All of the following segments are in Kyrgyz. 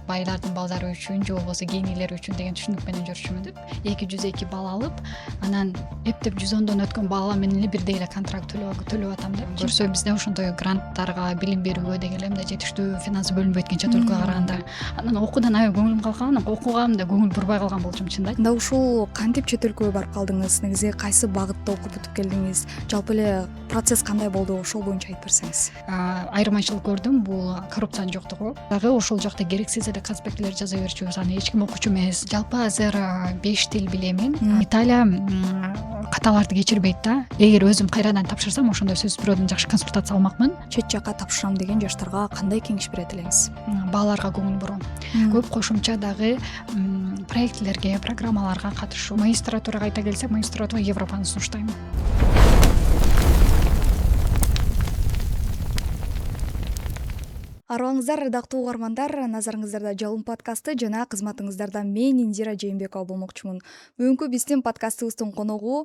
байлардын балдары үчүн же болбосо генийлер үчүн деген түшүнүк менен жүрүшүмүн деп 202 балл алып, анан эптеп 110дон өткөн бала менен эле бирдей эле контракт төлөп атам деп. Көрсө бизде ошондой гранттарга, билим берүүгө деген эле мындай жетиштүү финансы бөлүнбөй эткен чет өлкөгө караганда анан окуудан аябай көңүлүм калган, окууга мындай көңүл бурбай калган болчумун чындап. Анда ушул кантип чет өлкөгө барып калдыңыз? Негизи кайсы багытта окуп бүтүп келдиңиз? Жалпы эле процесс кандай болду? Ошол боюнча айтып берсеңиз. Айырмачылык көрдүм, бул коррупциянын жоктугу. Дагы ошол жакта керексиз эле конспектлер жаза берчүбүз, аны эч ким окучу эмес. Жалпы азыр 5 тил билемин. Италия каталарды кечирбейт да. Эгер өзүм кайрадан тапшырсам, ошондо сөзсүз бирөөдөн жакшы консультация алмакмын. Чет жакка тапшырам деген жаштарга кандай кеңеш берет элеңиз? Бааларга көңүл буруу. Көп кошумча дагы проектлерге, программаларга катышуу. Магистратурага айта келсек, магистратура Европаны сунуштайм. Арыбаңыздар, редактуу угармандар, назарыңыздарда Жалын подкасты жана кызматыңыздарда мен Индира Жээнбекова болмокчумун. Бүгүнкү биздин подкастыбыздын коногу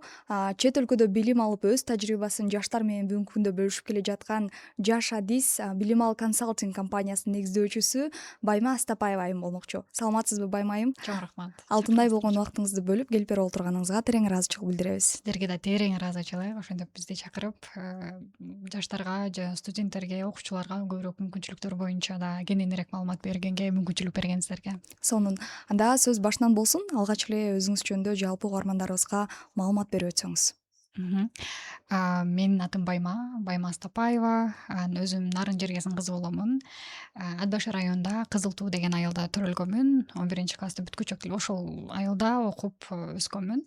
чет өлкөдө билим алып өз тажрыйбасын жаштар менен бүгүнкү күндө бөлүшүп келе жаткан Жаш Адис билим алуу консалтинг компаниясынын негиздөөчүсү Байма Астапаева айым болмокчу. Саламатсызбы, Байма айым? Чоң рахмат. Алтындай болгон убактыңызды бөлүп келип берип отурганыңызга терең ыраазычылык билдиребиз. Сиздерге да терең ыраазычылык, ошентип бизди чакырып, жаштарга же студенттерге, окуучуларга көбүрөөк мүмкүнчүлүктөр боюнча да кененирээк маалымат бергенге мүмкүнчүлүк бергенсиздерге. Сонун. Анда сөз башынан болсун, алгач эле өзүңүз жөнүндө жалпы угармандарыбызга маалымат берип өтсөңүз. Менин атым Байма Астапаева. Өзүм Нарын Жергесинин кызы боломун. Ат Башы районунда Кызыл Туу деген айылда төрөлгөнмүн. 11-классты бүткүчө ошол айылда окуп өскөнмүн.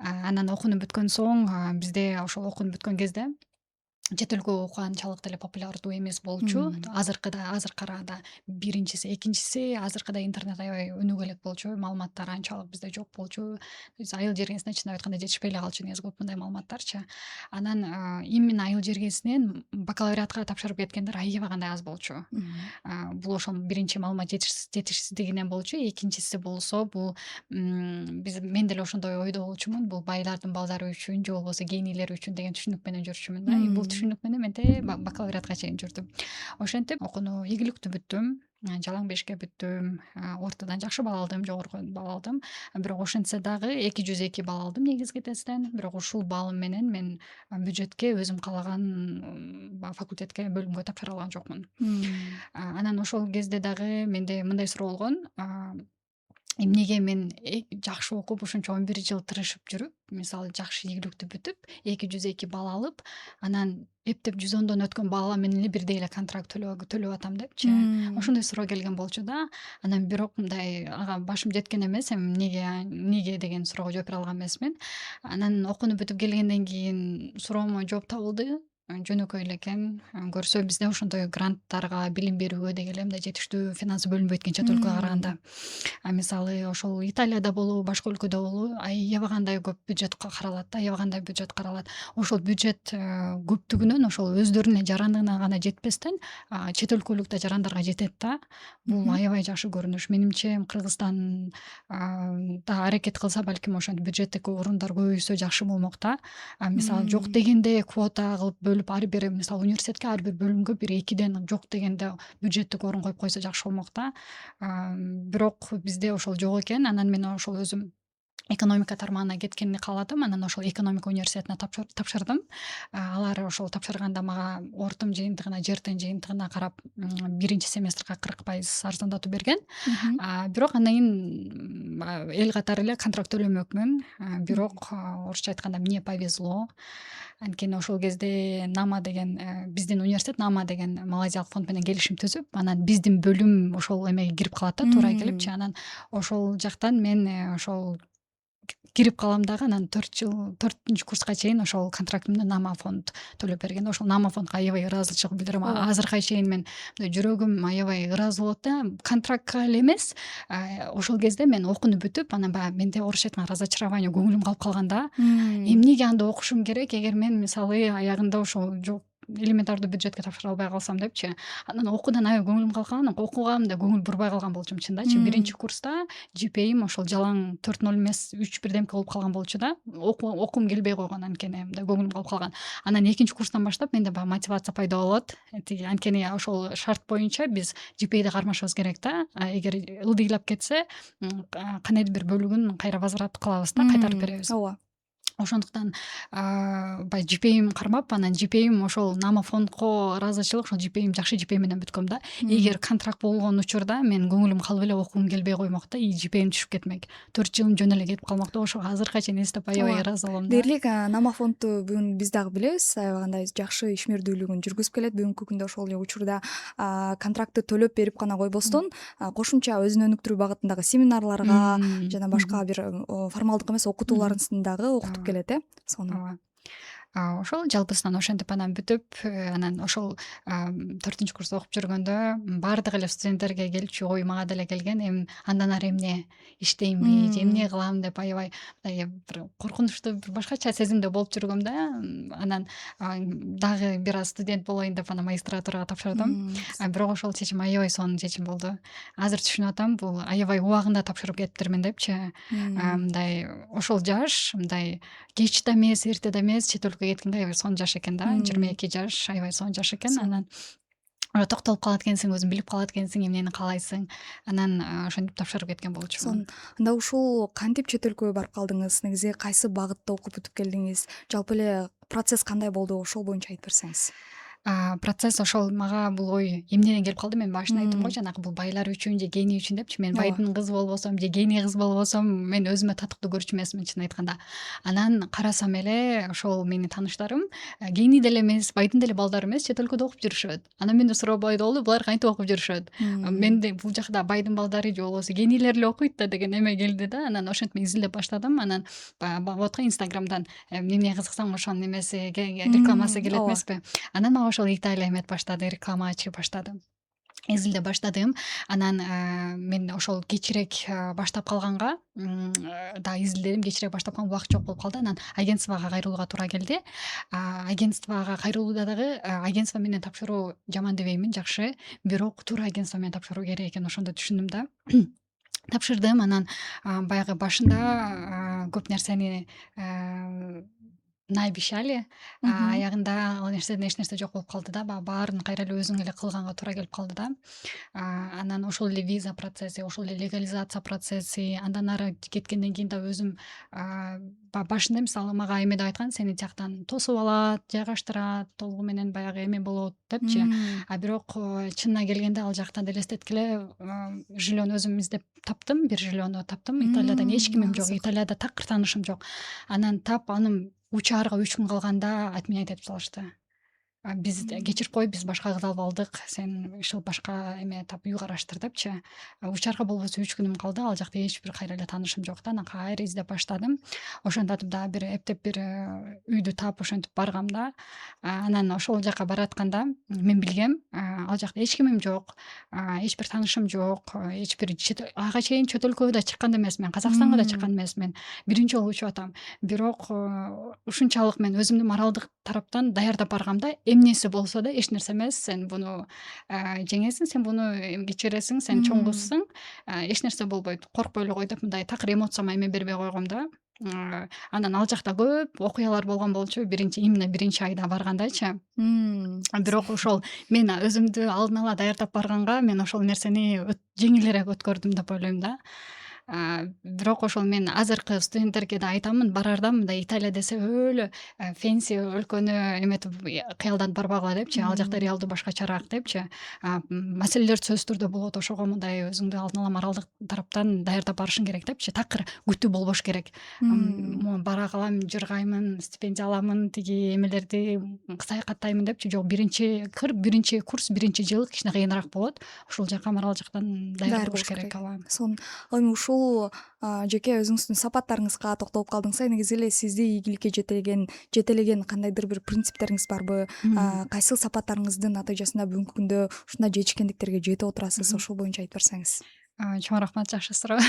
Анан окууну бүткөн соң бизде ошол окууну бүткөн кезде чет өлкөгө окуу анчалык деле популярдуу эмес болчу. Азыркыда, азыркы арада биринчиси, экинчиси, азыркыда интернет аябай өнүгө элек болчу, маалыматтар анчалык бизде жок болчу. Биз айыл жергесине чындап айтканда жетишпей эле калчу негизи көп мындай маалыматтарчы. Анан именно айыл жергесинен бакалавриатка тапшырып кеткендер аябагандай аз болчу. Бул ошол биринчи маалымат жетишсиздигинен болчу. Экинчиси болсо бул мен деле ошондой ойдо болчумун. Бул байлардын балдары үчүн же болбосо генийлер үчүн деген түшүнүк менен жүрүшүмүн да. Бул түшүнүк менен менде бакалавриатка чейин жүрдүм. Ошентип окууну ийгиликтүү бүттүм. Жалаң бешке бүттүм. Ортодан жакшы балл алдым, жогорку балл алдым. Бирок ошентсе дагы 202 балл алдым негизги тесттен. Бирок ушул баллым менен мен бюджетке өзүм каалаган факультетке, бөлүмгө тапшыра алган жокмун. Анан ошол кезде дагы менде мындай суроо болгон. Эмнеге мен жакшы окуп ушунча 11 жыл тырышып жүрүп, мисалы жакшы ийгиликтүү бүтүп, 202 балл алып, анан эптеп 110дон өткөн бала менен эле бирдей эле контракт төлөп атам депчи. Ошондой суроо келген болчу да. Анан бирок мындай ага башым жеткен эмес, эмнеге деген суроого жооп бере алган эмесмин. Анан окууну бүтүп келгенден кийин суроомо жооп табылды. Жөнөкөй эле экен. Көрсө бизде ошондой гранттарга, билим берүүгө деген эле мындай жетиштүү финансы бөлүнбөй эткен чет өлкөгө караганда. Мисалы ошол Италияда болобу, башка өлкөдө болобу аябагандай көп бюджет каралат да, аябагандай бюджет каралат. Ошол бюджет көптүгүнөн ошол өздөрүнүн жарандыгына гана жетпестен чет өлкөлүк да жарандарга жетет да. Бул аябай жакшы көрүнүш. Менимче Кыргызстан да аракет кылса, балким ошентип бюджеттик орундар көбөйсө жакшы болмок да. Мисалы жок дегенде квота кылып бөлүп ар бир мисалы университетке ар бир бөлүмгө 1-2ден жок дегенде бюджеттик орун коюп койсо жакшы болмок да. Бирок бизде ошол жок экен. Анан мен ошол өзүм экономика тармагына кеткенди кааладым. Анан ошол экономика университетине тапшырдым. Алар ошол тапшырганда мага ортом жыйынтыгына, жертен жыйынтыгына карап, биринчи семестрге 40% арзандатуу берген. Бирок андан кийин эл катары эле контракт төлөмөкмүн. Бирок орусча айтканда мне повезло. Анткени ошол кезде Нама деген биздин университет Нама деген Малайзиялык фонд менен келишим түзүп, анан биздин бөлүм ошол эмеге кирип калат да, туура келипчи. Анан ошол жактан мен ошол кирип калам дагы, анан 4 курска чейин ошол контрактымды Нама фонд төлөп берген. Ошол Нама фондго аябай ыраазычылык билдирем. Азыркыга чейин мен жүрөгүм аябай ыраазы болот да. Контрактка эле эмес, ошол кезде мен окууну бүтүп, анан баягы менде орусча айтканда разочарование, көңүлүм калып калган да. Эмнеге анда окушум керек, эгер мен мисалы аягында ошол жок элементардуу бюджетке тапшыра албай калсам депчи, анан окуудан аябай көңүлүм калган, окуугам да көңүл бурбай калган болчумун чындачы. Биринчи курста GPA'м ошол жалаң 4,0 эмес 3 бирдемке болуп калган болчу да. Окугум келбей койгон, анткени мындай көңүлүм калып калган. Анан экинчи курстан баштап менде баягы мотивация пайда болот. Тиги анткени ошол шарт боюнча биз GPA'де кармашыбыз керек да. Эгер ылдыйлап кетсе, кандайдыр бир бөлүгүн кайра возврат кылабыз да, кайтарып беребиз. ооба. Ошондуктан баягы GPA'м кармап, анан GPA'м ошол намафондко ыраазычылык, ошол GPA'м жакшы GPA менен бүткөм да. Эгер контракт болгон учурда мен көңүлүм калып эле окугум келбей коймок да, и GPA'м түшүп кетмек. 4 жылым жөн эле кетип калмак да. Ошого азыркыга чейин эстеп аябай ыраазы болом да. Дээрлик намафондду бүгүн биз дагы билебиз, аябай кандай жакшы ишмердүүлүгүн жүргүзүп келет. Бүгүнкү күндө ошол эле учурда контрактты төлөп берип гана койбостон, кошумча өзүн өнүктүрүү багытындагы семинарларга жана башка бир формалдык эмес окутууларын дагы окутуп келет сону. Ооба. Ошол жалпысынан ошентип анан бүтүп, анан ошол 4 курста окуп жүргөндө баардык эле студенттерге келчү ой мага деле келген. Эми андан ары эмне иштеймби же эмне кылам деп аябай мындай бир коркунучтуу, бир башкача сезимде болуп жүргөм да. Анан дагы бир аз студент болоюн деп анан магистратурага тапшырдым. Бирок ошол чечим аябай сонун чечим болду. Азыр түшүнүп атам, бул аябай убагында тапшырып кетиптирмин депчи. Мындай ошол жаш, мындай кеч да эмес, эрте да эмес, чет өлкөгө кеткенге аябай сонун жаш экен да. 22 жаш аябай сонун жаш экен. Анан токтолуп калат экенсиң, өзүң билип калат экенсиң, эмнени каалайсың. Анан ошентип тапшырып кеткен болчумун. Анда ушул кантип чет өлкөгө барып калдыңыз? Негизи кайсы багытта окуп бүтүп келдиңиз? Жалпы эле процесс кандай болду? Ошол боюнча айтып берсеңиз. Процесс ошол, мага бул ой эмнеден келип калды? Мен башында айттым го, жанагы бул байлар үчүн же гений үчүн депчи. Мен байдын кызы болбосом же гений кыз болбосом, мен өзүмө татыктуу көрчү эмесмин чын айтканда. Анан карасам эле ошол менин тааныштарым гений деле эмес, байдын деле балдары эмес, чет өлкөдө окуп жүрүшөт. Анан мен да сурообой болду, булар кантип окуп жүрүшөт? Менде бул жакта байдын балдары же болбосо генийлер эле окуйт да деген эме келди да. Анан ошентип мен изилдеп баштадым. Анан болот го Инстаграмдан эмне кызыксаң ошонун эмеси, рекламасы келет эмеспи? Анан мага ошол Италия эмет баштады, реклама ачы баштады. Изилдеп баштадым. Анан мен ошол кечирээк баштап калганга да изилдедим, кечирээк баштап калганга убакыт жок болуп калды. Анан агентствого кайрылууга туура келди. Агентствого кайрылууда дагы агентство менен тапшыруу жаман дебеймин, жакшы. Бирок туура агентство менен тапшыруу керек экенин ошондо түшүндүм да. Тапшырдым. Анан баягы башында көп нерсени наобещали, аягында ал нерседен эч нерсе жок болуп калды да. Баарын кайра эле өзүң эле кылганга туура келип калды да. Анан ошол эле виза процесси, ошол эле легализация процесси, андан ары кеткенден кийин да өзүм башында мисалы мага эме деп айткан, сени тияктан тосуп алат, жайгаштырат, толугу менен баягы эме болот депчи. Бирок чынына келгенде ал жакта деле элестеткиле, жильону өзүм издеп таптым, бир жильону таптым. Италиядан эч кимим жок, Италияда такыр таанышым жок. Анан анын учаарга 3 күн калганда отменять этип салышты. Биз кечирип кой, биз башка кыз алып алдык, сен ушул башка эме тап, үй караштыр депчи. Учаарга болбосо 3 күнүм калды, ал жакта эч бир кайра эле таанышым жок да. Анан кайра издеп баштадым. Ошентип дагы бир эптеп бир үйдү таап ошентип баргам да. Анан ошол жака баратканда мен билгем, ал жакта эч кимим жок, эч бир таанышым жок, эч бир ага чейин чет өлкөгө да чыккан эмесмин, Казакстанга да чыккан эмесмин. Биринчи жолу учуп атам. Бирок ушунчалык мен өзүмдү моралдык тараптан даярдап баргам да. Эмнеси болсо да эч нерсе эмес, сен буну жеңесиң, сен буну кечиресиң, сен чоң кызсың, эч нерсе болбойт, коркпой эле кой деп мындай такыр эмоцияма эме бербей койгом да. Анан ал жакта көп окуялар болгон болчу, именно биринчи айда баргандачы. Бирок ошол мен өзүмдү алдын ала даярдап барганга мен ошол нерсени жеңилирээк өткөрдүм деп ойлойм да. Бирок ошол мен азыркы студенттерге да айтамын, барарда мындай Италия десе өлө фэнси өлкөнү эметип кыялданып барбагыла депчи. Ал жакта реалдуу башкачараак депчи. Маселелер сөзсүз түрдө болот, ошого мындай өзүңдү алдын ала моралдык тараптан даярдап барышың керек депчи. Такыр күтүү болбош керек. Бара калам, жыргаймын, стипендия аламын, тиги эмелерди саякаттаймын депчи. Жок, биринчи курс, биринчи жыл кичине кыйыныраак болот. Ошол жака морал жактан даяр болуш керек. Сонун. Эми ушул жеке өзүңүздүн сапаттарыңызга токтолуп калдыңыз. Негизи эле сизди ийгиликке жетелеген кандайдыр бир принциптериңиз барбы? Кайсыл сапаттарыңыздын натыйжасында бүгүнкү күндө ушундай жетишкендиктерге жетип отурасыз? Ошол боюнча айтып берсеңиз. Чоң рахмат, жакшы суроо.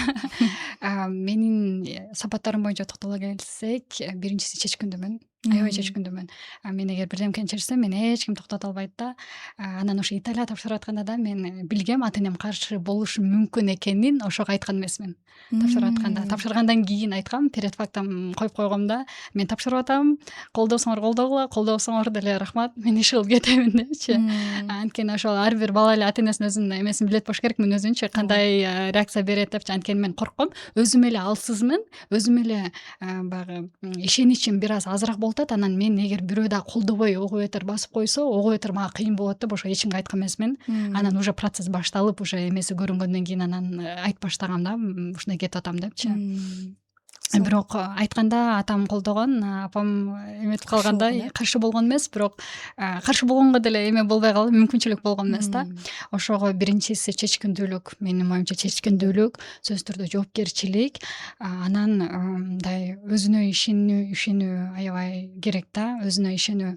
Менин сапаттарым боюнча токтоло келсек, биринчиси чечкиндүмүн. аябай чечкиндүүмүн. Мен эгер бирдемкени чечсем мени эч ким токтото албайт да. Анан ошо Италия тапшырып атканда да мен билгем ата энем каршы болушу мүмкүн экенин ошого айткан эмесмин. Тапшырып атканда, тапшыргандан кийин айткам, перед фактам коюп койгом да. Мен тапшырып атам, колдосоңор колдогула, колдобосоңор деле рахмат, мен иш кылып кетемин депчи. Анткени ошол ар бир бала эле ата энесинин өзүнүн эмесин билет болуш керек, мен өзүнчө кандай реакция берет депчи. Анткени мен коркком, өзүм эле алсызмын, өзүм эле баягы ишеничим бир аз азыраак болуп атат. Анан мен эгер бирөө да колдобой ого бетер басып койсо, ого бетер мага кыйын болот деп ошо эч кимге айткан эмесмин. Анан уже процесс башталып, уже эмеси көрүнгөндөн кийин анан айтып баштагам да, ушундай кетип атам депчи. Бирок айтканда атам колдогон, апам эметип калгандай, каршы болгон эмес, бирок каршы болгонго деле эме болбой калып, мүмкүнчүлүк болгон эмес да. Ошого биринчиси чечкиндүүлүк, менин оюмча чечкиндүүлүк, сөзсүз түрдө жоопкерчилик, анан мындай өзүнө ишенүү аябай керек да, өзүнө ишенүү.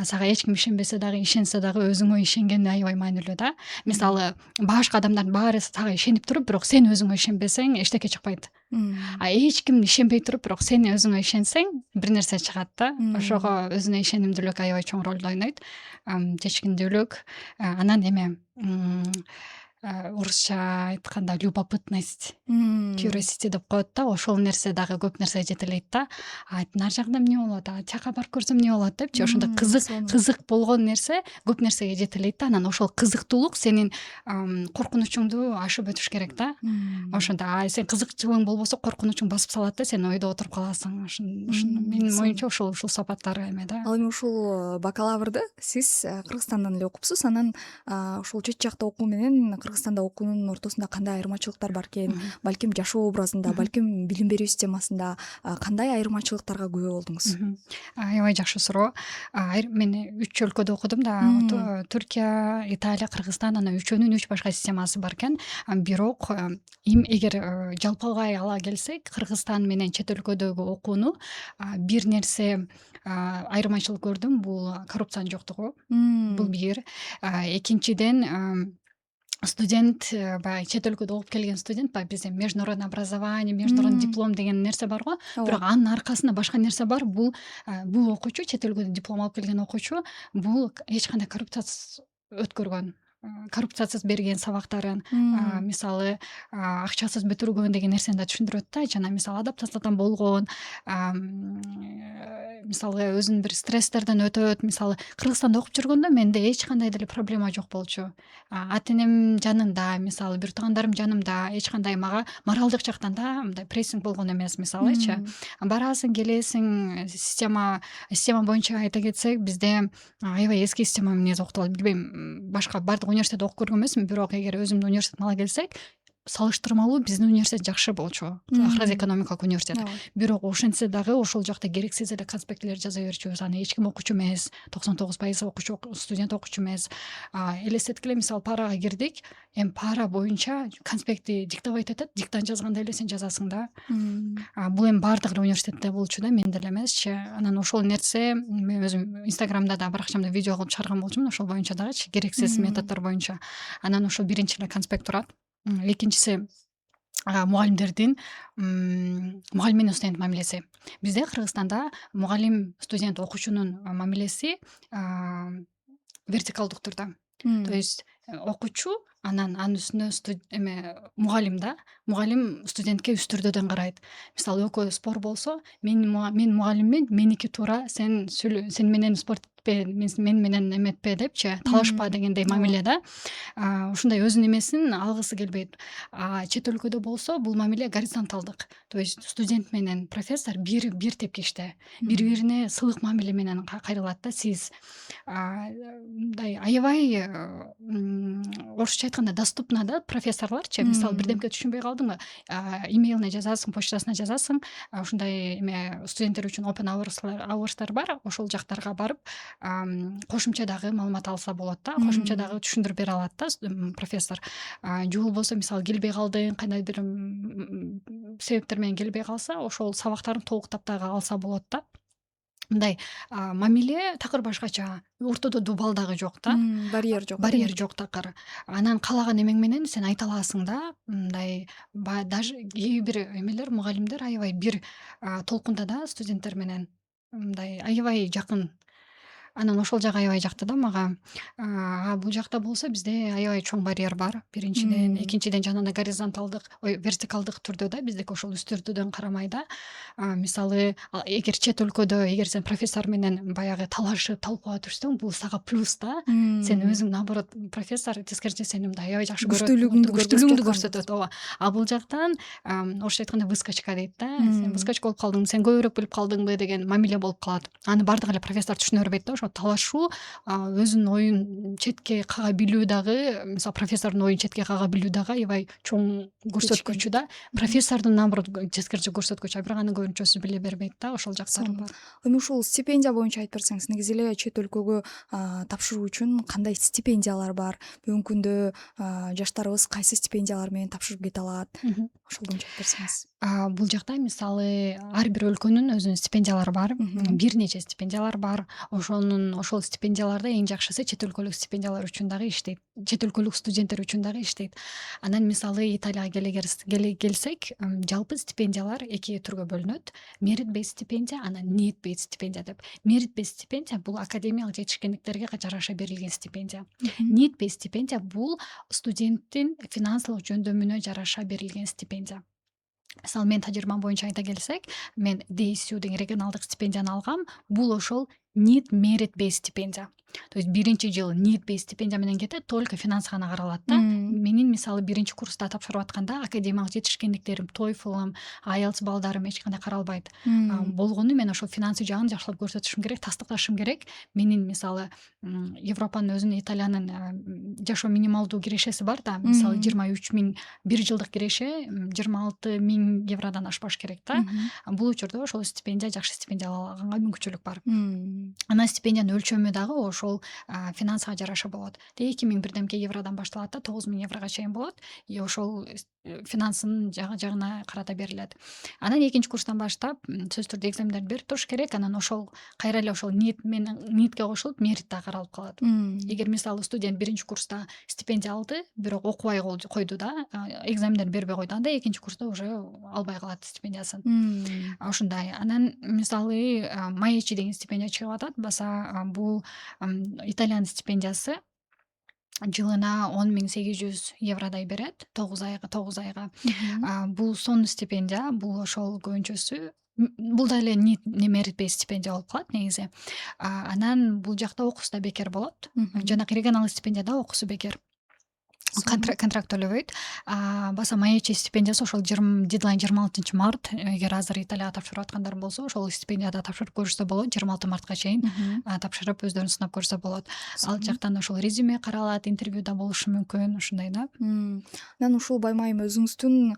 Сага эч ким ишенбесе дагы, ишенсе дагы өзүңө ишенген аябай маанилүү да. Мисалы, башка адамдардын баары сага ишенип туруп, бирок сен өзүңө ишенбесең, эчтеке чыкпайт. Эч ким ишенбей туруп, бирок сен өзүңө ишенсең, бир нерсе чыгат да. Ошого өзүнө ишенимдүүлүк аябай чоң ролду ойнойт. Чечкиндүүлүк, анан эме орусча айтканда любопытность, curiosity деп коет да. Ошол нерсе дагы көп нерсеге жетелейт да. Нар жагында эмне болот, тияка барып көрсөм эмне болот депчи. Ошондой кызык болгон нерсе көп нерсеге жетелейт да. Анан ошол кызыктуулук сенин коркунучуңду ашып өтүш керек да. Ошондо сен кызыкчылыгың болбосо коркунучуң басып салат да, сен ойдо отуруп каласың. Менин оюмча ушул сапаттар эме да. Ал эми ушул бакалаврды сиз Кыргызстандан эле окупсуз. Анан ушул чет жакта окуу менен Кыргызстанда окуунун ортосунда кандай айырмачылыктар бар экен? Балким жашоо образында, балким билим берүү системасында кандай айырмачылыктарга күбө болдуңуз? Аябай жакшы суроо. Мен 3 өлкөдө окудум да. Түркия, Италия, Кыргызстан, анан үчөөнүн 3 башка системасы бар экен. Бирок эгер жалпыгай ала келсек, Кыргызстан менен чет өлкөдөгү окууну бир нерсе айырмачылык көрдүм, бул коррупциянын жоктугу. Бул бир. Экинчиден студент, баягы чет өлкөдө окуп келген студент, баягы бизде международный образование, международный диплом деген нерсе бар го. Бирок анын аркасында башка нерсе бар. Бул окуучу, чет өлкөдөн диплом алып келген окуучу, бул эч кандай коррупциясыз өткөргөн, коррупциясыз берген сабактарын, мисалы акчасыз бүтүргөн деген нерсени да түшүндүрөт да. Жана мисалы адаптациядан болгон, мисалы өзүнүн бир стресстерден өтөт. Мисалы Кыргызстанда окуп жүргөндө менде эч кандай деле проблема жок болчу. Ата энем жанымда, мисалы бир туугандарым жанымда, эч кандай мага моралдык жактан да мындай прессинг болгон эмес. Мисалычы, барасың, келесиң, система боюнча айта кетсек, бизде аябай эски система менен окутуп алат. Билбейм, башка бардык университетте окуп көргөн эмесмин, бирок эгер өзүмдүн университетиме ала келсек, салыштырмалуу биздин университет жакшы болчу. Ахраз экономикалык университет. Бирок ошентсе дагы ошол жакта керексиз эле конспекттер жаза берчүбүз. Аны эч ким окуучу эмес, 99% окуучу студент окуучу эмес. Элестеткиле, мисалы парага кирдик, эми пара боюнча конспектти диктовать этет, диктант жазгандай эле сен жазасың да. Бул эми бардык университетте болчу да, менде эле эмесчи. Анан ошол нерсе мен өзүм Инстаграмда да баракчамда видео кылып чыгарган болчумун, ошол боюнча дагычы, керексиз методдор боюнча. Анан ошол биринчи эле конспект турат. Экинчиси мугалимдердин мугалим менен студент мамилеси. Бизде Кыргызстанда мугалим, студент, окуучунун мамилеси вертикалдык турда. То есть окуучу анан анын үстүнө мугалим да, мугалим студентке үз түрдөн карайт. Мисалы экөө спор болсо, мен мугалиммен, меники туура, сен менен спор этпе, мен менен эметпе депчи, талашпа дегендей мамиле да. Ушундай өзүнүн эмесин алгысы келбейт. Чет өлкөдө болсо бул мамиле горизонталдык. То есть студент менен профессор бир тепкичте, бири-бирине сылык мамиле менен кайрылат да. Сиз мындай аябай орусча айтканда доступно да профессорлорчу. Мисалы бирдемке түшүнбөй калдыңбы, имейлине жазасың, почтасына жазасың. Ушундай студенттер үчүн open hours бар. Ошол жактарга барып кошумча дагы маалымат алса болот да. Кошумча дагы түшүндүрүп бере алат да профессор. Же болбосо мисалы келбей калдың, кандайдыр себептер менен келбей калса, ошол сабактарын толуктап дагы алса болот да. Мындай мамиле такыр башкача. Ортодо дубал дагы жок да. Барьер жок. Барьер жок такыр. Анан каалаган эмең менен сен айта аласың да. Мындай даже кээ бир эмелер, мугалимдер аябай бир толкунда да студенттер менен. мындай аябай жакын. Анан ошол жак аябай жакты да мага. Бул жакта болсо бизде аябай чоң барьер бар. Биринчиден, экинчиден жанагындай горизонталдык, вертикалдык түрдө да биздики ошол үстүртүүдөн карамай да. Мисалы, эгер чет өлкөдө эгер сен профессор менен баягы талашып, талкууга түшсөң, бул сага плюс да. Сен өзүң наоборот профессор тескерисинче сени мындай аябай жакшы көрөт, күчтүүлүгүңдү көрсөтөт. Ооба. А бул жактан орусча айтканда выскочка дейт да. Сен выскочка болуп калдың, сен көбүрөөк билип калдыңбы деген мамиле болуп калат. Аны бардыгы эле профессор түшүнө бербейт да. Ошо талашуу, өзүнүн оюн четке кага билүү дагы, мисалы профессордун оюн четке кага билүү дагы аябай чоң көрсөткүчү да. Профессордун наоборот тескерисинче көрсөткүчү, бирок анын көбүнчөсү биле бербейт да, ошол жактары бар. Эми ушул стипендия боюнча айтып берсеңиз, негизи эле чет өлкөгө тапшыруу үчүн кандай стипендиялар бар? Бүгүнкү күндө жаштарыбыз кайсы стипендиялар менен тапшырып кете алат? Ошол боюнча айтып берсеңиз. Бул жакта мисалы ар бир өлкөнүн өзүнүн стипендиялары бар. Бир нече стипендиялар бар. Ошол стипендияларда эң жакшысы чет өлкөлүк стипендиялар үчүн дагы иштейт. Чет өлкөлүк студенттер үчүн дагы иштейт. Анан мисалы Италияга келсек, жалпы стипендиялар эки түргө бөлүнөт. Merit based стипендия, анан need based стипендия деп. Merit based стипендия бул академиялык жетишкендиктерге жараша берилген стипендия. Need based стипендия бул студенттин финансылык жөндөмүнө жараша берилген стипендия. Мисалы менин тажрыйбам боюнча айта келсек, мен DSU деген регионалдык стипендияны алгам. Бул ошол need merit based стипендия. То есть биринчи жыл need based стипендия менен кетет, только финансы гана каралат да. Менин мисалы биринчи курста тапшырып атканда академиялык жетишкендиктерим, TOEFL, IELTS балдарым эч кандай каралбайт. Болгону мен ошол финансы жагын жакшылап көрсөтүшүм керек, тастыкташым керек. Менин мисалы Европанын өзүнүн, Италиянын жашоо минималдуу кирешеси бар да. Мисалы 23.000 бир жылдык киреше 26.000 евродон ашпаш керек да. Бул учурда ошол стипендия, жакшы стипендия алганга мүмкүнчүлүк бар. Анан стипендиянын өлчөмү дагы ошол финансыга жараша болот. 2001 евродон башталат да, 9.000 еврого чейин болот. И ошол финансынын жагына карата берилет. Анан экинчи курстан баштап сөзсүз түрдө экзамендерди берип туруш керек. Анан ошол кайра эле ошол нитке кошулуп мерит да каралып калат. Эгер мисалы студент биринчи курста стипендия алды, бирок окубай койду да, экзамендерди бербей койду, анда экинчи курста уже албай калат стипендиясын. Ошондой. Анан мисалы Маечи деген стипендия чыгып атат. Баса бул Италиянын стипендиясы жылына 10.800 евродай берет, 9 айга. Бул сонун стипендия, бул ошол көбүнчөсү. Бул да эле merit based стипендия болуп калат негизи. Анан бул жакта окуусу да бекер болот. Жанагы регионалдык стипендияда окуусу бекер. Контракт төлөбөйт. Баса Маечи стипендиясы ошол дедлайн 26 март. Эгер азыр Италияга тапшырып аткандар болсо, ошол стипендияда тапшырып көрүшсө болот. 26 мартка чейин тапшырып өздөрүн сынап көрсө болот. Ал жактан ошол резюме каралат, интервьюда болушу мүмкүн, ушундай да. Анан ушул Баймайым өзүңүздүн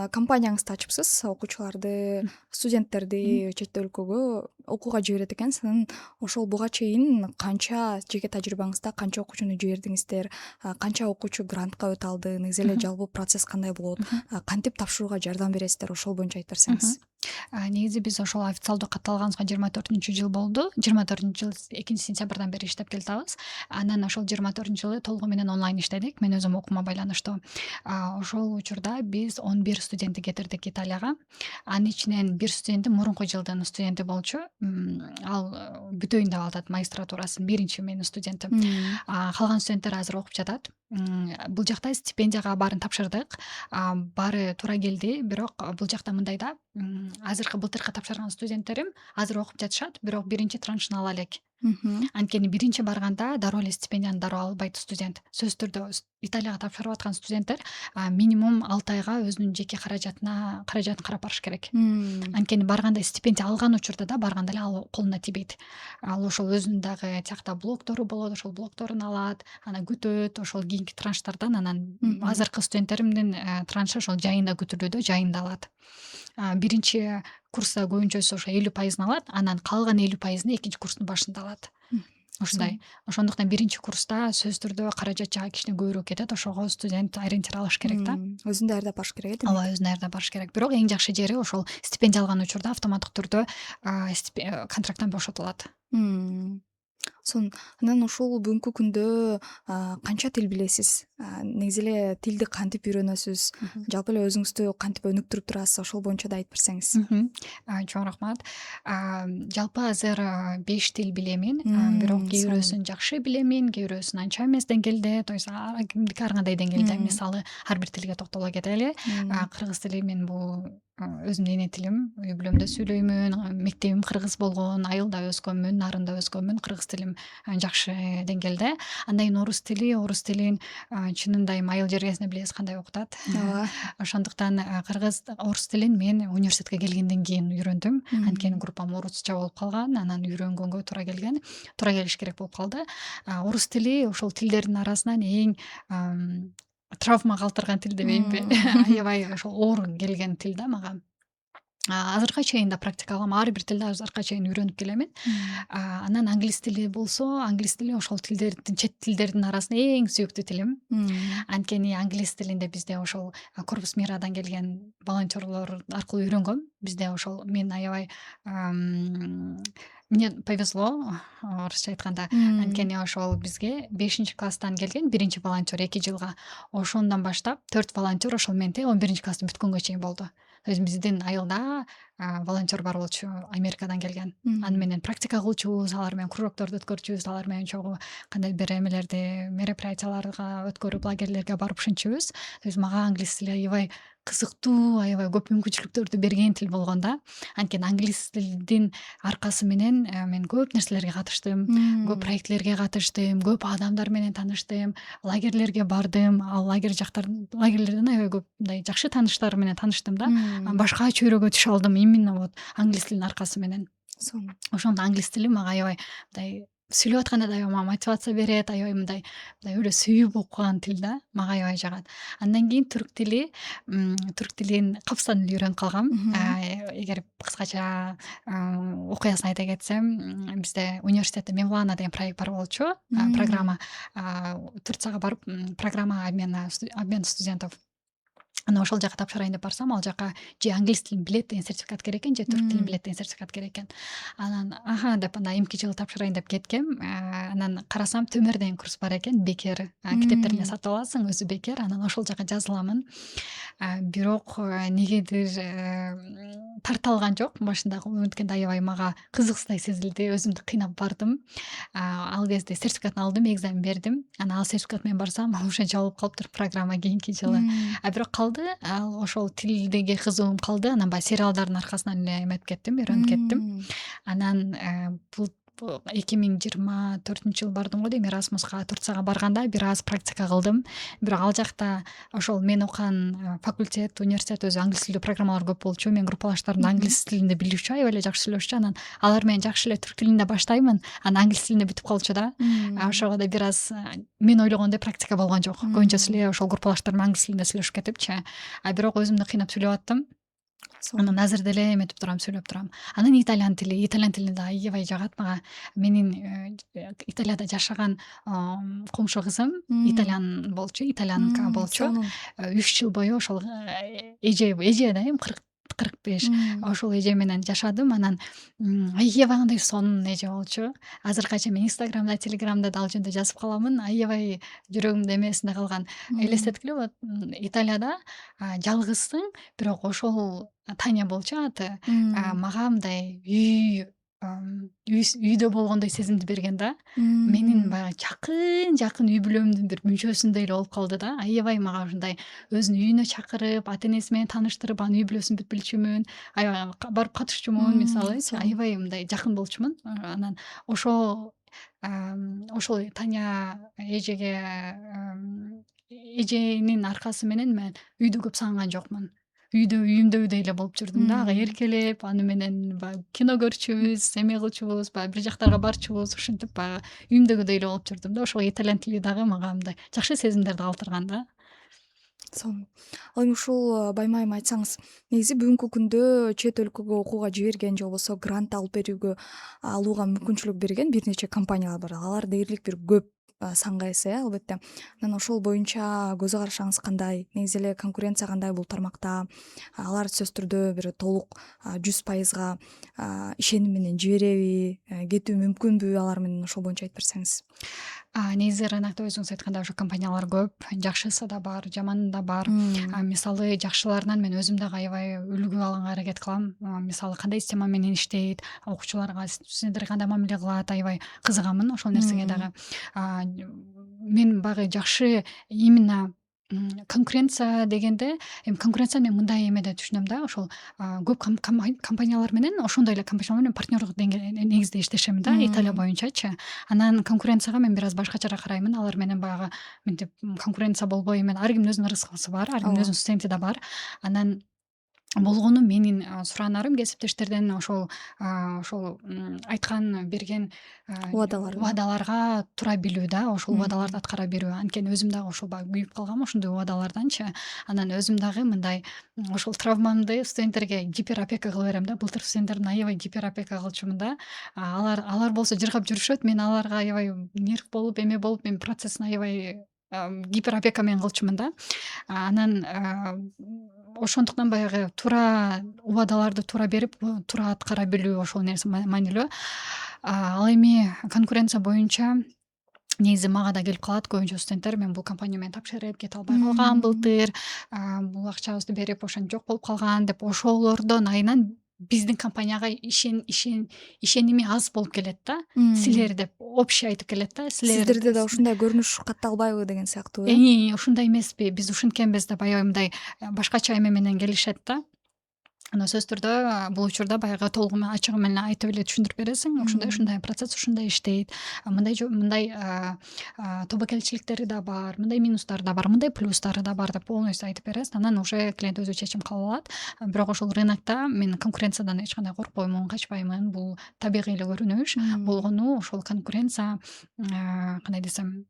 компанияңызды ачыпсыз, окуучуларды, студенттерди чет өлкөгө окууга жиберет экенсиз. Анан ошол буга чейин канча жеке тажрыйбаңызда канча окуучуну жибердиңиздер, канча окуучу грантка өтө алды, негизи эле жалпы процесс кандай болот, кантип тапшырууга жардам бересиздер, ошол боюнча айтып берсеңиз. Негизи биз ошол официалдуу катты алганыбызга 24-жыл болду. 24-жыл 2-сентябрдан бери иштеп келатабыз. Анан ошол 24-жылы толугу менен онлайн иштедик. Мен өзүм окуума байланыштуу. Ошол учурда биз 11 студентти кетирдик Италияга. Анын ичинен бир студенти мурунку жылдын студенти болчу. Ал бүтөйүн деп атат магистратурасын, биринчи менин студентим. Калган студенттер азыр окуп жатат. Бул жакта стипендияга баарын тапшырдык. Баары туура келди, бирок бул жакта мындай да, азыркы былтыркы тапшырган студенттерим азыр окуп жатышат, бирок биринчи траншын ала элек. Анткени биринчи барганда дароо эле стипендияны дароо албайт студент. Сөзсүз түрдө Италияга тапшырып аткан студенттер минимум 6 айга өзүнүн жеке каражатын карап барыш керек. Анткени барганда стипендия алган учурда да барганда эле ал колуна тийбейт. Ал ошол өзүнүн дагы тиякта блоктору болот, ошол блокторун алат, анан күтөт, ошол кийинки транштардан. Анан азыркы студенттеримдин траншы ошол жайында күтүлүүдө, жайында алат. Биринчи курста көбүнчөсү ошо 50% алат, анан калган 50%ны экинчи курстун башында алат. Ошондой. Ошондуктан биринчи курста сөзсүз түрдө каражат жагы кичине көбүрөөк кетет. Ошого студент ориентир алыш керек да. Өзүн даярдап барыш керек э? Ооба, өзүн даярдап барыш керек. Бирок эң жакшы жери ошол стипендия алган учурда автоматтык түрдө контракттан бошотулат. Сонун. Анан ушул бүгүнкү күндө канча тил билесиз? Негизи эле тилди кантип үйрөнөсүз? Жалпы эле өзүңүздү кантип өнүктүрүп турасыз? Ошол боюнча да айтып берсеңиз. Чоң рахмат. Жалпы азыр 5 тил билемин. Бирок кээ Сонун. бирөөсүн жакшы билемин, кээ бирөөсүн анча эмес деңгээлде. То есть кимдики ар кандай деңгээлде. Мисалы ар бир тилге токтоло кетели. Кыргыз тили мен бул өзүмдүн эне тилим. Үй бүлөмдө сүйлөймүн. Мектебим кыргыз болгон, айылда өскөнмүн, нарында өскөнмүн. Кыргыз тилим жакшы деңгээлде. Андан кийин орус тилин чынында эми айыл жергесинде билесиз кандай окутат. Ооба. Ошондуктан орус тилин мен университетке келгенден кийин үйрөндүм. Анткени группам орусча болуп калган, анан үйрөнгөнгө туура келиш керек болуп калды. Орус тили ошол тилдердин арасынан эң травма калтырган тил дебейинби? Аябай ошол оор келген тил да мага. Азыркыга чейин да практикалам, ар бир тилди азыркыга чейин үйрөнүп келемин. Анан англис тили болсо, англис тили ошол тилдердин, чет тилдердин арасында эң сүйүктүү тилим. Анткени англис тилинде бизде ошол Корпус Мирадан келген волонтерлор аркылуу үйрөнгөм. Бизде ошол мен аябай мне повезло, орусча айтканда. Анткени ошол бизге 5-класстан келген 1-волонтер 2 жылга. Ошондон баштап 4 волонтер ошол менте 11-классты бүткөнгө чейин болду. То есть биздин айылда волонтер бар болчу, Америкадан келген. Аны менен практика кылчубуз, алар менен кружокторду өткөрчүбүз, алар менен чогуу кандай бир эмелерди, мероприятияларга өткөрүп, лагерлерге барып ушинчүбүз. То есть мага англис тили аябай кызыктуу, аябай көп мүмкүнчүлүктөрдү берген тил болгон да. Анткени англис тилдин аркасы менен мен көп нерселерге катыштым, көп проектлерге катыштым, көп адамдар менен тааныштым, лагерлерге бардым. Ал лагерлерден аябай көп мындай жакшы тааныштар менен тааныштым да. Башка чөйрөгө түшө алдым именно вот англис тилинин аркасы менен. Сонун. Ошондо англис тили мага аябай мындай сүйлөп атканда да аябай мага мотивация берет, аябай мындай өлө сүйүү болуп калган тил да. Мага аябай жагат. Андан кийин түрк тилин капстан эле үйрөнүп калгам. Эгер кыскача окуясын айта кетсем, бизде университетте Мемлана деген проект бар болчу. Программа Турцияга барып, программа обмен студентов. Анан ошол жака тапшырайын деп барсам, ал жака же англис тилин билет деген сертификат керек экен, же түрк тилин билет деген сертификат керек экен. Анан деп анда эмки жылы тапшырайын деп кеткем. Анан карасам Төмөр деген курс бар экен, бекер. Китептерин сатып аласың, өзү бекер. Анан ошол жака жазыламын. Бирок негедир тарта алган жок. Башында өткөндө аябай мага кызыксыздай сезилди. Өзүмдү кыйнап бардым. Ал кезде сертификатын алдым, экзамен бердим. Анан ал сертификат менен барсам, уже жабылып калыптыр программа кийинки жылы. Бирок калды, ал ошол тилдеги кызыгуум калды. Анан баягы сериалдардын аркасынан эле эметип кеттим, үйрөнүп кеттим. Анан бул 2024-жылы бардым го дейм, Erasmusга Турцияга барганда бир аз практика кылдым. Бирок ал жакта ошол мен окуган факультет, университет өзү англис тилдүү программалар көп болчу. Мен группалаштарым англис тилинде билүүчү, аябай эле жакшы сүйлөшчү. Анан алар менен жакшы эле түрк тилинде баштаймын, анан англис тилинде бүтүп калчу да. Ошого да бир аз мен ойлогондой практика болгон жок. Көбүнчөсү эле ошол группалаштарым англис тилинде сүйлөшүп кетипчи. Бирок өзүмдү кыйнап сүйлөп аттым. Анан азыр деле эметип турам, сүйлөп турам. Анан итальян тили да аябай жагат мага. Менин Италияда жашаган коңшу кызым итальян болчу, итальянка болчу. 3 жыл бою ошол эже да 45 ошол эже менен жашадым. Анан аябай кандай сонун эже болчу. Азыркыга чейин мен Инстаграмда, Телеграмда да ал жөнүндө жазып каламын. Аябай жүрөгүмдүн эмесинде калган. Элестеткиле, вот Италияда жалгызсың, бирок ошол Таня болчу аты. Мага мындай үйдө болгондой сезимди берген да. Менин баягы жакын үй бүлөмдүн бир мүчөсүндөй эле болуп калды да. Аябай мага ушундай өзүнүн үйүнө чакырып, ата энеси менен тааныштырып, анын үй бүлөсүн бүт билчүмүн. Аябай барып катышчумун, мисалы, аябай мындай жакын болчумун. Анан ошол Таня эженин аркасы менен мен үйдү көп сагынган жокмун. Үйүмдөй эле болуп жүрдүм да, ага эркелеп, аны менен баягы кино көрчүбүз, эме кылчубуз, баягы бир жактарга барчубуз, ушинтип баягы үйүмдөгүдөй эле болуп жүрдүм да. Ошол итальян тили дагы мага мындай жакшы сезимдерди калтырган да. Сонун. Ал эми ушул баймайым айтсаңыз, негизи бүгүнкү күндө чет өлкөгө окууга жиберген же болбосо грант алууга мүмкүнчүлүк берген бир нече компаниялар бар. Алар дээрлик бир көп санга эсе албетте. Анан ошол боюнча көз карашыңыз кандай? Негизи эле конкуренция кандай бул тармакта? Алар сөзсүз түрдө бир толук 100%га ишеним менен жибереби, кетүү мүмкүнбү? Алар менен ошол боюнча айтып берсеңиз. Негизи рынокто өзүңүз айткандай ошо компаниялар көп, жакшысы да бар, жаманы да бар. Мисалы жакшыларынан мен өзүм дагы аябай үлгү алганга аракет кылам. Мисалы кандай система менен иштейт, окуучуларга, студенттерге кандай мамиле кылат, аябай кызыгамын ошол нерсеге дагы. Мен багы жакшы именно конкуренция дегенде, эми конкуренцияны мен мындай эмеде түшүнөм да, ошол көп компаниялар менен, ошондой эле компаниялар менен партнерлук негизде иштешемин да, Италия боюнчачы. Анан конкуренцияга мен бир аз башкачараак караймын. Алар менен баягы мынтип конкуренция болбой эме, ар кимдин өзүнүн рызкысы бар, ар кимдин өзүнүн студенти да бар. Анан болгону менин сураанарым кесиптештерден ошол айткан берген убадаларга тура билүү да, ошол убадаларды аткара берүү. Анткени өзүм дагы ошол баягы күйүп калгам ошондой убадаларданчы. Анан өзүм дагы мындай ошол травмамды студенттерге гиперопека кылып берем да. Былтыр студенттердин аябай гиперопека кылчумун да. Алар болсо жыргап жүрүшөт, мен аларга аябай нерв болуп, эме болуп, мен процессин аябай гиперопека менен кылчумун да. Анан ошондуктан баягы туура убадаларды туура берип, туура аткара билүү ошол нерсе маанилүү. Ал эми конкуренция боюнча негизи мага да келип калат көбүнчө студенттер, мен бул компания менен тапшырып кете албай калгам былтыр, бул акчабызды берип ошентип жок болуп калган деп, ошолордон айынан биздин компанияга ишеними аз болуп келет да. Силер деп общий айтып келет да. Сиздерде да ушундай көрүнүш катталбайбы деген сыяктуу. Ушундай эмеспи, биз ушинткенбиз деп аябай мындай башкача эме менен келишет да. Анан сөзсүз түрдө бул учурда баягы толугу менен ачыгы менен айтып эле түшүндүрүп бересиң. Ушундай процесс ушундай иштейт. Мындай тобокелчиликтери да бар, мындай минустары да бар, мындай плюстары да бар деп полностью айтып бересиң. Анан уже клиент өзү чечим кабыл алат. Бирок ошол рынокто мен конкуренциядан эч кандай коркпоймун, качпаймын. Бул табигый эле көрүнүш. Болгону ошол конкуренция кандай десем,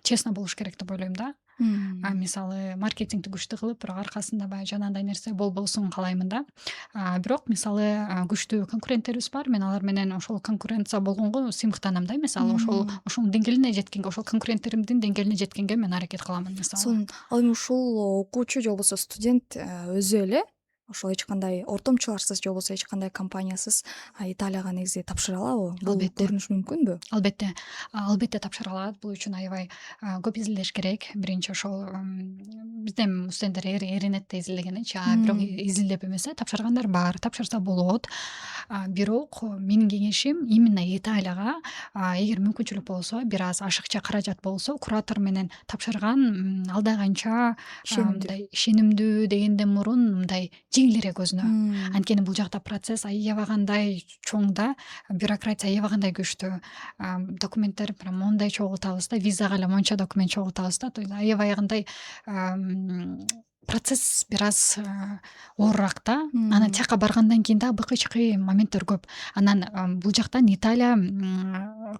честно болуш керек деп ойлойм да. Мисалы маркетингди күчтүү кылып, бирок аркасында баягы жанагындай нерсе болбосун каалаймын да. Бирок мисалы күчтүү конкуренттерибиз бар. Мен алар менен ошол конкуренция болгонго сыймыктанам да. Мисалы ошол деңгээлине жеткенге, ошол конкуренттеримдин деңгээлине жеткенге мен аракет кыламын мисалы. Ал эми ушул окуучу же болбосо студент өзү эле ошол эч кандай ортомчуларсыз же болбосо эч кандай компаниясыз Италияга негизи тапшыра алабы? Бул көрүнүш мүмкүнбү? Албетте тапшыра алат. Бул үчүн аябай көп изилдеш керек. Биринчи ошол бизде студенттер эринет да изилдегеничи, бирок изилдеп эмесе тапшыргандар бар, тапшырса болот. Бирок менин кеңешим именно Италияга эгер мүмкүнчүлүк болсо, бир аз ашыкча каражат болсо, куратор менен тапшырган алда канча мындай ишенимдүү дегенден мурун мындай жеңилирээк өзүнө. Анткени бул жакта процесс аябагандай чоң да, бюрократия аябагандай күчтүү. Документтер прям мондай чогултабыз да, визага эле монча документ чогултабыз да. То есть аябагандай процесс бир аз оорураак да. Анан тияка баргандан кийин дагы быкы-чыкы моменттер көп. Анан бул жактан Италия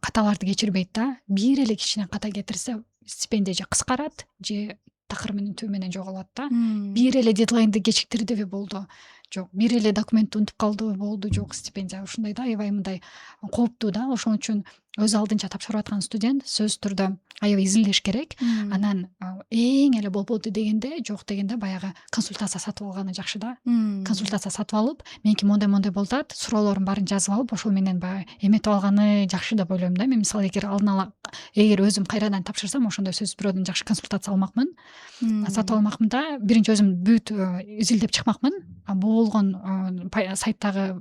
каталарды кечирбейт да. Бир эле кичине ката кетирсе стипендия же кыскарат, же такыр менен түү менен жоголот да. Бир эле дедлайнды кечиктирдиби болду. Жок, бир эле документти унутуп калдыбы болду, жок, стипендия. Ушундай да, аябай мындай кооптуу да. Ошон үчүн өз алдынча тапшырып аткан студент сөзсүз түрдө аябай изилдеш керек. Анан эң эле болбоду дегенде, жок дегенде баягы консультация сатып алганы жакшы да. Консультация сатып алып, меники мондай болуп атат, суроолорун баарын жазып алып, ошол менен баягы эметип алганы жакшы деп ойлойм да. Мен мисалы эгер өзүм кайрадан тапшырсам, ошондой сөзсүз бирөөдөн жакшы консультация алмакмын, сатып алмакмын да. Биринчи өзүм бүт изилдеп чыкмакмын. Болгон сайттагы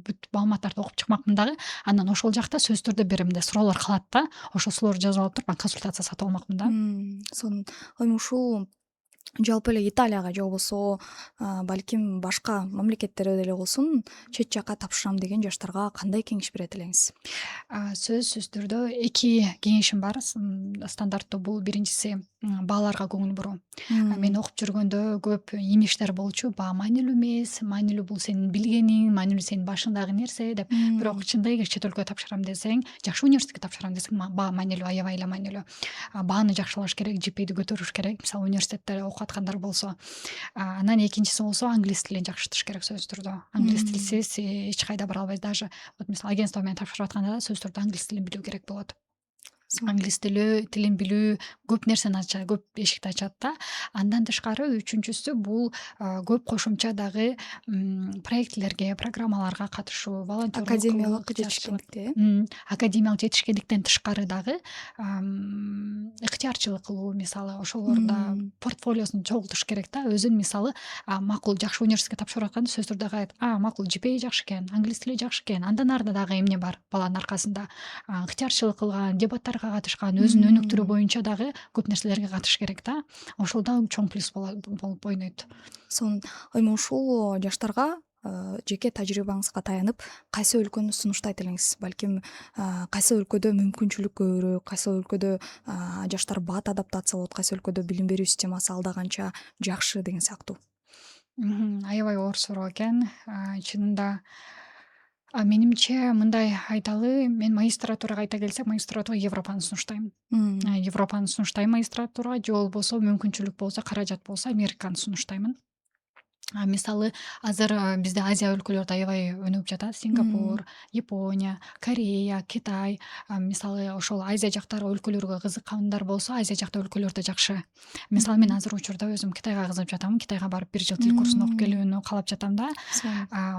бүт маалыматтарды окуп чыкмакмын дагы. Анан ошол жакта сөзсүз түрдө бир мындай суроолор калат да. Ошол суроолорду жазып алып туруп, консультация сатып алмакмын да. Эми ушул жалпы эле Италияга же болбосо балким башка мамлекеттерге деле болсун чет жакка тапшырам деген жаштарга кандай кеңеш берет элеңиз? Сөзсүз түрдө эки кеңешим бар. Стандарттуу бул биринчиси бааларга көңүл буруу. Мен окуп жүргөндө көп имиштер болчу. Баа маанилүү эмес, маанилүү бул сенин билгениң, маанилүү сенин башыңдагы нерсе деп. Бирок чындыгы эгер чет өлкөгө тапшырам десең, жакшы университетке тапшырам десең, баа маанилүү, аябай эле маанилүү. Бааны жакшылаш керек, GPA'ды көтөрүш керек. Мисалы университетте окуп аткандар болсо. Анан экинчиси болсо англис тилин жакшыртыш керек сөзсүз түрдө. Англис тилсиз эч кайда бара албайсыз. Даже вот мисалы агентство менен тапшырып атканда да сөзсүз түрдө англис тилин билүү керек болот. англис тилин билүү көп нерсени ачат, көп эшикти ачат да. Андан тышкары үчүнчүсү бул көп кошумча дагы проектлерге, программаларга катышуу, волонтерлук кылуу, Академиялык жетишкендикте. академиялык жетишкендиктен тышкары дагы ыктыярчылык кылуу, мисалы ошолордо портфолиосун чогултуш керек да. Өзүн мисалы макул жакшы университетке тапшырып атканда сөзсүз түрдө айтат, макул GPA жакшы экен, англис тили жакшы экен. Андан арында дагы эмне бар баланын аркасында? Ыктыярчылык кылган, дебаттарга катышкан, өзүнүн өнүктүрүү боюнча дагы көп нерселерге катышыш керек да. Ошол да чоң плюс болуп ойнойт. Сонун эми ушул жаштарга жеке тажрыйбаңызга таянып кайсы өлкөнү сунуштайт элеңиз? Балким кайсы өлкөдө мүмкүнчүлүк көбүрөөк, кайсы өлкөдө жаштар бат адаптация болот, кайсы өлкөдө билим берүү системасы алда канча жакшы деген сыяктуу. Аябай оор суроо экен. Чынында менимче мындай айталы, мен магистратурага айта келсек, магистратурага Европаны сунуштайм. Европаны сунуштайм магистратурага, же болбосо мүмкүнчүлүк болсо, каражат болсо Американы сунуштаймын. Мисалы азыр бизде Азия өлкөлөрү аябай өнүгүп жатат. Сингапур, Япония, Корея, Китай. Мисалы ошол Азия жактагы өлкөлөргө кызыккандар болсо, Азия жакта өлкөлөр да жакшы. Мисалы мен азыр учурда өзүм Китайга кызыгып жатам. Китайга барып 1 жыл тил курсун окуп келүүнү каалап жатам да.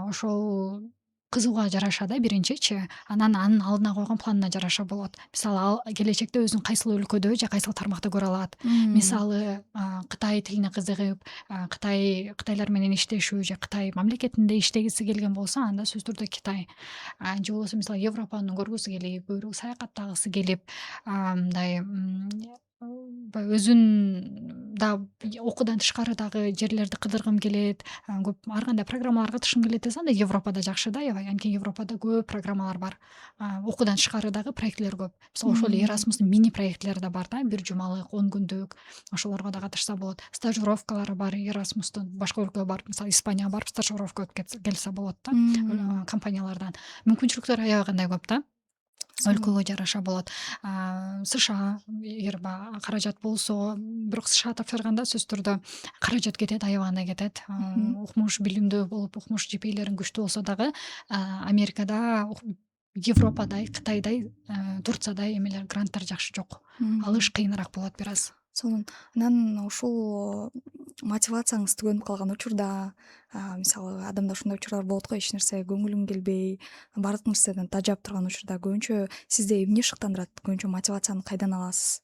Ошол кызууга жараша да биринчичи, анан анын алдына койгон планына жараша болот. Мисалы ал келечекте өзүн кайсыл өлкөдө же кайсыл тармакта көрө алат. Мисалы Кытай тилине кызыгып, Кытайлар менен иштешүү же Кытай мамлекетинде иштегиси келген болсо, анда сөзсүз түрдө Китай. Же болбосо мисалы Европаны көргүсү келип, көбүрөөк саякаттагысы келип, мындай өзүн да окуудан тышкары дагы жерлерди кыдыргым келет, көп ар кандай программаларга катышкым келет десе, анда Европада жакшы да, аябай. Анткени Европада көп программалар бар. Окуудан тышкары дагы проектлер көп. Мисалы ошол Erasmus'тун мини проектлери да бар да, 1 жумалык, 10 күндүк. Ошолорго да катышса болот. Стажировкалары бар Erasmus'тун. Башка өлкөгө барып, мисалы Испанияга барып стажировка өтүп келсе болот да, компаниялардан. Мүмкүнчүлүктөр аябай кандай көп да. Өлкөгө жараша болот. США эгер каражат болсо, бирок США тапшырганда сөзсүз түрдө каражат кетет, аябай кандай кетет. Укмуш билимдүү болуп, укмуш GPA'лерин күчтүү болсо дагы Америкада, Европадай, Кытайдай, Турциядай эмелер, гранттар жакшы жок. Алыш кыйыныраак болот бир аз. Сонун. Анан ушул мотивацияңыз түгөнүп калган учурда, мисалы адамда ушундай учурлар болот го, эч нерсе көңүлүң келбей, баардык нерседен тажап турган учурда көбүнчө сизде эмне шыктандырат? Көбүнчө мотивацияны кайдан аласыз?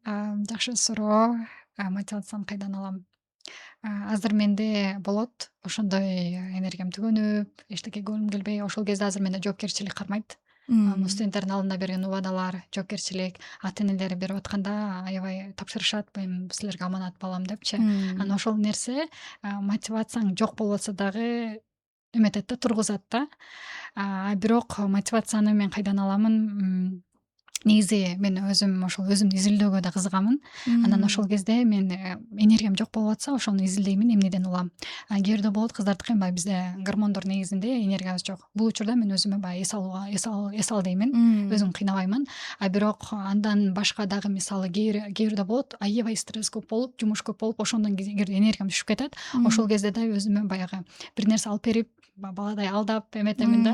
Жакшы суроо. Мотивацияны кайдан алам? Азыр менде болот ошондой энергиям түгөнүп, эчтеке көңүлүм келбей, ошол кезде азыр менде жоопкерчилик кармайт. Студенттердин алдында берген убадалар, жоопкерчилик, ата-энелери берип атканда аябай тапшырышат, эми силерге аманат балам депчи. Анан ошол нерсе мотивацияң жок болбосо дагы эметет да, тургузат да. Бирок мотивацияны мен кайдан аламын? Негизи мен өзүмдү изилдөөгө да кызыгамын. Анан ошол кезде мен энергиям жок болуп атса, ошону изилдеймин, эмнеден улам. Кээ бирде болот кыздардыкы, баягы бизде гормондор негизинде энергиябыз жок. Бул учурда мен өзүмө баягы эс ал деймин, өзүмдү кыйнабаймын. Бирок андан башка дагы мисалы кээ бирде болот, аябай стресс көп болуп, жумуш көп болуп, ошондон энергиям түшүп кетет. Ошол кезде да өзүмө баягы бир нерсе алып берип, баладай алдап эметемин да.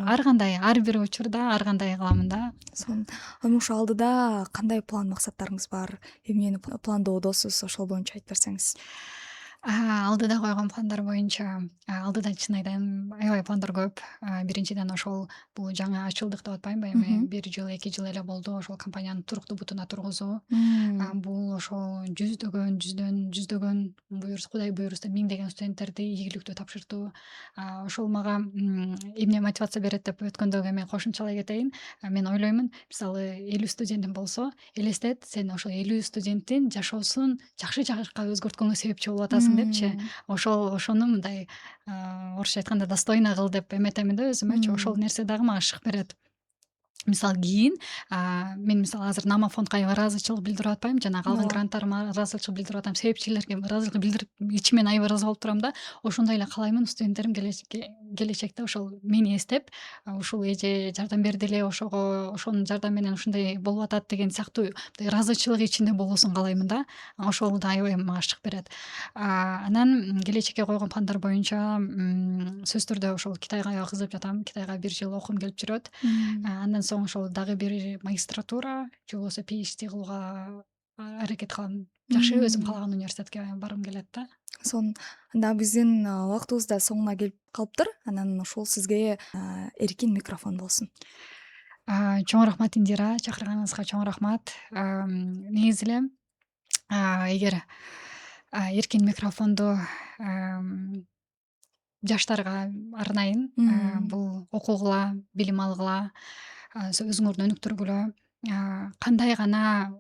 Ар кандай, ар бир учурда ар кандай кыламын да. Эми ушул алдыда кандай план максаттарыңыз бар? Эмнени пландоодосуз? Ошол боюнча айтып берсеңиз. Алдыда койгон пландар боюнча, алдыда чын айтайын, аябай пландар көп. Биринчиден ошол бул жаңы ачылдык деп атпаймынбы, эми 1 жыл, 2 жыл эле болду ошол компаниянын туруктуу бутуна тургузуу. Бул ошол жүздөгөн Кудай буйруса миңдеген студенттерди ийгиликтүү тапшыртуу. Ошол мага эмне мотивация берет деп өткөндөгү мен кошумчалай кетейин. Мен ойлоймун, мисалы 50 студентиң болсо, элестет, сен ошол 50 студенттин жашоосун жакшы жакка өзгөрткөнгө себепчи болуп атасың депчи. Ошону мындай орусча айтканда достойно кыл деп эметемин да өзүмөчү. Ошол нерсе дагы мага шык берет. Мисалы кийин мен мисалы азыр Намафондко ыраазычылык билдирип атпайм, жана калган гранттарыма ыраазычылык билдирип атам, себепчилерге ыраазычылык билдирип ичимен аябай ыраазы болуп турам да. Ошондой эле каалаймын, студенттерим келечекте ошол мени эстеп, ушул эже жардам берди эле, ошонун жардамы менен ушундай болуп атат деген сыяктуу ыраазычылык ичинде болуусун каалаймын да. Ошол да аябай мага шык берет. Анан келечекке койгон пландар боюнча сөзсүз түрдө ошол Китайга аябай кызыгып жатам. Китайга 1 жыл окугум келип жүрөт. Андан соң ошол дагы бир магистратура же болбосо PhD кылууга аракет кылам. Жакшы өзүм каалаган университетке баргым келет да. Анда биздин убактыбыз да соңуна келип калыптыр. Анан ушул сизге эркин микрофон болсун. Чоң рахмат Индира, чакырганыңызга чоң рахмат. Негизи эле эгер эркин микрофонду жаштарга арнайын, бул окугула, билим алгыла, өзүңөрдү өнүктүргүлө, кандай гана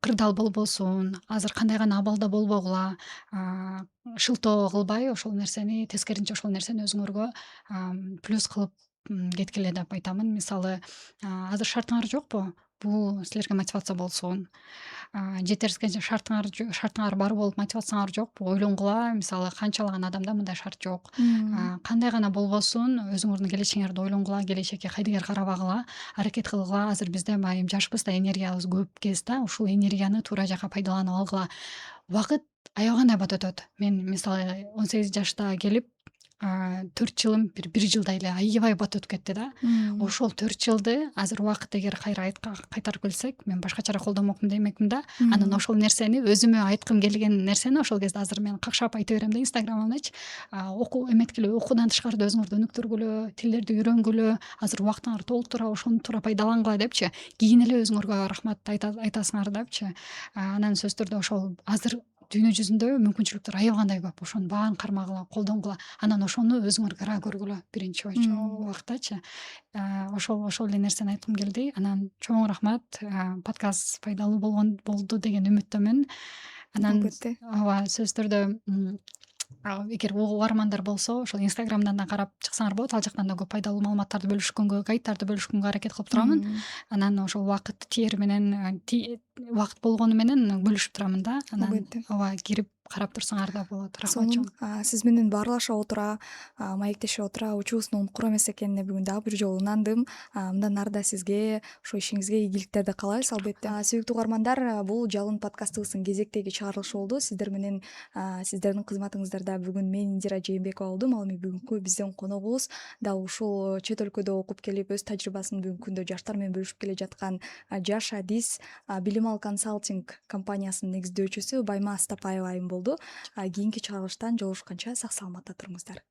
кырдаал болбосун, азыр кандай гана абалда болбогула, шылтоо кылбай ошол нерсени, тескерисинче ошол нерсени өзүңөргө плюс кылып кеткиле деп айтамын. Мисалы, азыр шартыңар жокпу? Бул силерге мотивация болсун. Жетерсиңче шартыңар бар болуп мотивацияңар жокпу? Ойлонгула, мисалы канчалаган адамда мындай шарт жок. Кандай гана болбосун өзүңөрдүн келечегиңерди ойлонгула, келечекке кайдыгер карабагыла, аракет кылгыла. Азыр бизде майым жашпыз да, энергиябыз көп кез да, ушул энергияны туура жакка пайдаланып алгыла. Убакыт аябагандай бат өтөт. Мен мисалы 18 жашта келип, 4 жылым бир жылдай эле аябай бат өтүп кетти да. Ошол 4 жылды азыр убакыт эгер кайтарып келсек, мен башкачараак колдонмокмун демекмин да. Анан ошол нерсени өзүмө айткым келген нерсени ошол кезде азыр мен какшап айта берем да инстаграмымдачы. Эметкиле, окуудан тышкары да өзүңөрдү өнүктүргүлө, тилдерди үйрөнгүлө, азыр убактыңар толуктура, ошону туура пайдалангыла депчи. Кийин эле өзүңөргө рахмат айтасыңар депчи. Анан сөзсүз түрдө ошол азыр дүйнө жүзүндө мүмкүнчүлүктөр аябагандай көп. Ошонун баарын кармагыла, колдонгула. Анан ошону өзүңөр кыра көргүлө биринчи убактачы. Ошол эле нерсени айткым келди. Анан чоң рахмат. Подкаст пайдалуу болду деген үмүттөмүн. Анан Албетте. ооба, сөзсүз түрдө эгер угармандар болсо, ошол инстаграмдан да карап чыксаңар болот. Ал жактан да көп пайдалуу маалыматтарды бөлүшкөнгө, гайдтарды бөлүшкөнгө аракет кылып турамын. Анан ошол убакыт тиер менен, убакыт болгону менен бөлүшүп турамын да. Анан Албетте. ооба, кирип карап турсаңар да болот. Рахмат чоң. Сиз менен баарлаша отура, маектеше отура учубуздун кура эмес экенине бүгүн дагы бир жолу ынандым. Мындан ары да сизге ошо ишиңизге ийгиликтерди каалайбыз албетте. Сүйүктүү угармандар, бул жалын подкастыбыздын кезектеги чыгарылышы болду. Сиздер менен сиздердин кызматыңыздарда бүгүн мен Индира Жээнбекова болдум. Ал эми бүгүнкү биздин коногубуз дал ушул чет өлкөдө окуп келип өз тажрыйбасын бүгүнкү күндө жаштар менен бөлүшүп келе жаткан Жаш Адис билим алуу консалтинг компаниясынын негиздөөчүсү Байма Астапаева айым болду. Кийинки чыгарылыштан жолугушканча сак саламатта туруңуздар.